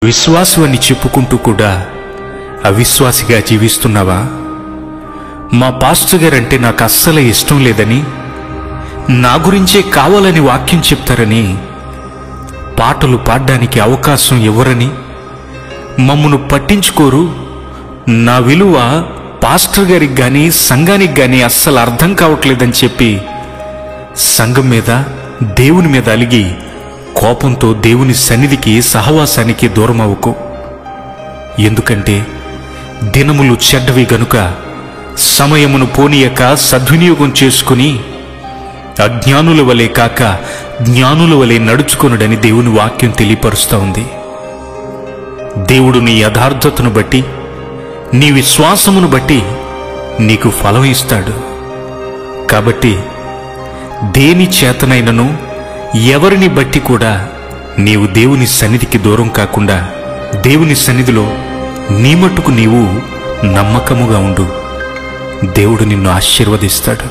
విశ్వాసమని చెప్పుకుంటూ కూడా అవిశ్వాసిగా జీవిస్తున్నావా? మా పాస్టర్ గారంటే నాకు అస్సలు ఇష్టం లేదని, నా గురించే కావాలని వాక్యం చెప్తారని, పాటలు పాడడానికి అవకాశం ఇవ్వరని, మమ్మను పట్టించుకోరు, నా విలువ పాస్టర్ గారికి కానీ సంఘానికి కానీ అస్సలు అర్థం కావట్లేదని చెప్పి సంఘం మీద దేవుని మీద అలిగి కోపంతో దేవుని సన్నిధికి సహవాసానికి దూరం అవ్వకు. ఎందుకంటే దినములు చెడ్డవి గనుక సమయమును పోనీయక సద్వినియోగం చేసుకుని అజ్ఞానుల వలె కాక జ్ఞానుల వలె నడుచుకొనుడని దేవుని వాక్యం తెలియపరుస్తూ ఉంది. దేవుడు నీ యథార్థతను బట్టి, నీ విశ్వాసమును బట్టి నీకు ఫలం ఇస్తాడు. కాబట్టి దేని చేతనైనను ఎవరిని బట్టి కూడా నీవు దేవుని సన్నిధికి దూరం కాకుండా దేవుని సన్నిధిలో నీ మట్టుకు నీవు నమ్మకముగా ఉండు. దేవుడు నిన్ను ఆశీర్వదిస్తాడు.